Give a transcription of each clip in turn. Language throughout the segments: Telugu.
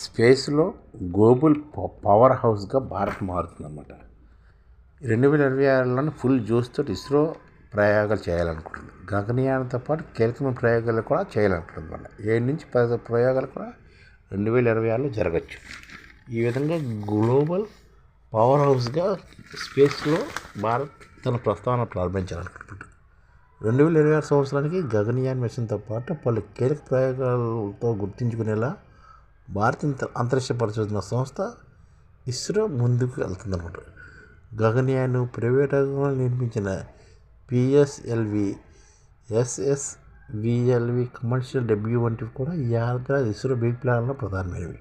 స్పేస్లో గ్లోబల్ పవర్ హౌస్గా భారత్ మారుతుందన్నమాట. 2026లోనే ఫుల్ జోష్తో ఇస్రో ప్రయోగాలు చేయాలనుకుంటుంది. గగనయానంతో పాటు కీలకమైన ప్రయోగాలు కూడా చేయాలనుకుంటుంది. 7 నుంచి 10 ప్రయోగాలు కూడా 2026లో జరగచ్చు. ఈ విధంగా గ్లోబల్ పవర్ హౌస్గా స్పేస్లో భారత్ తన ప్రస్తావన ప్రారంభించాలనుకుంటుంది. 2026 సంవత్సరానికి గగనయాన్ మిషన్తో పాటు పలు కీలక ప్రయోగాలతో గుర్తించుకునేలా భారత అంతరిక్ష పరిశోధన సంస్థ ఇస్రో ముందుకు వెళ్తుందన్నమాట. గగనయాన్ ప్రైవేట్ రంగంలో నిర్మించిన పిఎస్ఎల్వి, ఎస్ఎస్విఎల్వి, కమర్షియల్ డబ్ల్యూ వంటివి కూడా ఈ ఏడాది ఇస్రో బిగ్ ప్లాన్లో ప్రధానమైనవి.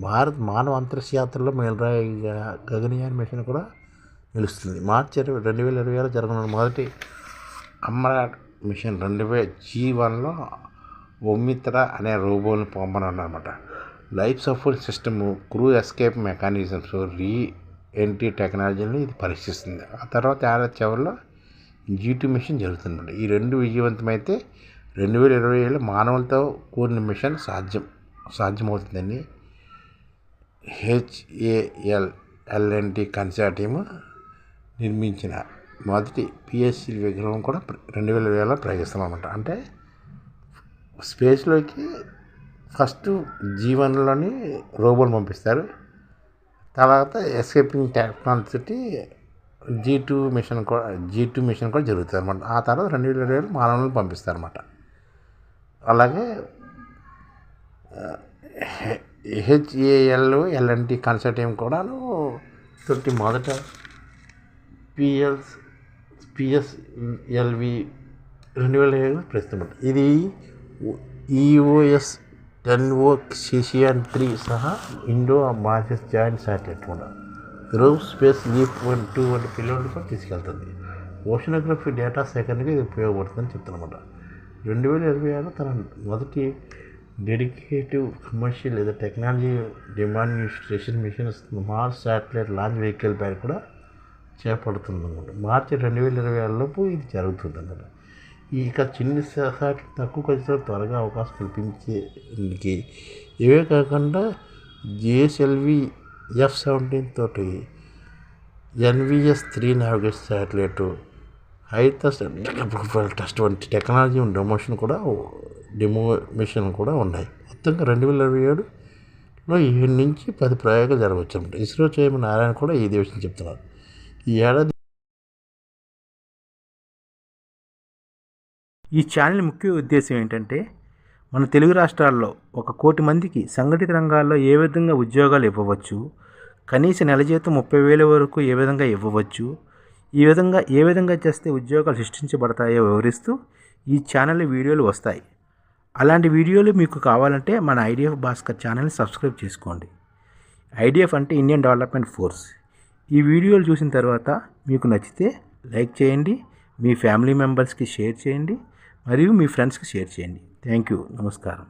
భారత్ మానవ అంతరిక్ష యాత్రలో మైలురాయిగా గగనయాన్ మిషన్ కూడా నిలుస్తుంది. మార్చి 2026లో జరగనున్న మొదటి అమ్రాట్ మిషన్ G1లో ఒమిత్ర అనే రోబోని పంపనున్నమాట. Life support system, crew escape mechanisms, re-entry టెక్నాలజీని ఇది పరీక్షిస్తుంది. ఆ తర్వాత ఏడాది చివరిలో G2 మిషన్ జరుగుతుంది. ఈ రెండు విజయవంతమైతే 2027లో మానవులతో కూడిన మిషన్ సాధ్యమవుతుందని HAL కన్సార్టియం నిర్మించిన మొదటి పిఎస్ఎల్ విగ్రహం కూడా 2027లో ప్రయోగిస్తామన్నమాట. అంటే స్పేస్లోకి ఫస్ట్ G1లోని రోబోని పంపిస్తారు. తర్వాత ఎస్కేపింగ్ టెక్నాలజీ G2 మిషన్ కూడా జరుగుతుంది అన్నమాట. ఆ తర్వాత 2027లో మానవులను పంపిస్తారన్నమాట. అలాగే HAL కన్సార్టియం కూడాను మొదట పిఎస్ఎల్వి 2007లో ప్రస్తుతం. ఇది EOS 10O CCN3 సహా ఇండో మారిషస్ జాయింట్ శాటిలైట్ కూడా గ్రూప్ స్పేస్ లీప్ 1-2 వంటి పిల్లలు కూడా తీసుకెళ్తుంది. ఓషనోగ్రఫీ డేటా సేకరణకి ఇది ఉపయోగపడుతుందని చెప్తున్నమాట. 2026లో తన మొదటి డెడికేటివ్ కమర్షియల్ లేదా technology demonstration mission Mars satellite launch vehicle పైన కూడా చేపడుతుందన్నమాట. మార్చి 2026లోపు ఇది జరుగుతుందన్నమాట. ఇక చిన్న శాటిలైట్ తక్కువ ఖర్చుతో త్వరగా అవకాశం కల్పించేందుకు ఇవే కాకుండా GSLV F-17 తోటి NVS-3 నావిగేషన్ శాటిలైట్, హైథర్స్ ప్రొఫైల్ టెస్ట్ వంటి టెక్నాలజీ డెమో మిషన్ కూడా ఉన్నాయి. మొత్తంగా 2027లో 7 నుంచి 10 ప్రయోగాలు జరగవచ్చు అన్నమాట. ఇస్రో చైర్మన్ నారాయణ కూడా ఈ విషయం చెప్తున్నారు. ఈ ఏడాది ఈ ఛానల్ ముఖ్య ఉద్దేశం ఏంటంటే మన తెలుగు రాష్ట్రాల్లో 1 కోటి మందికి సంఘటిత రంగాల్లో ఏ విధంగా ఉద్యోగాలు ఇవ్వవచ్చు, కనీస నెల జీతం 30,000 వరకు ఏ విధంగా ఇవ్వవచ్చు, ఏ విధంగా చేస్తే ఉద్యోగాలు సృష్టించబడతాయో వివరిస్తూ ఈ ఛానల్ వీడియోలు వస్తాయి. అలాంటి వీడియోలు మీకు కావాలంటే మన IDF భాస్కర్ ఛానల్ని సబ్స్క్రైబ్ చేసుకోండి. IDF అంటే ఇండియన్ డెవలప్మెంట్ ఫోర్స్. ఈ వీడియోలు చూసిన తర్వాత మీకు నచ్చితే లైక్ చేయండి, మీ ఫ్యామిలీ మెంబర్స్కి షేర్ చేయండి, మరియు మీ ఫ్రెండ్స్కి షేర్ చేయండి. Thank you. నమస్కారం.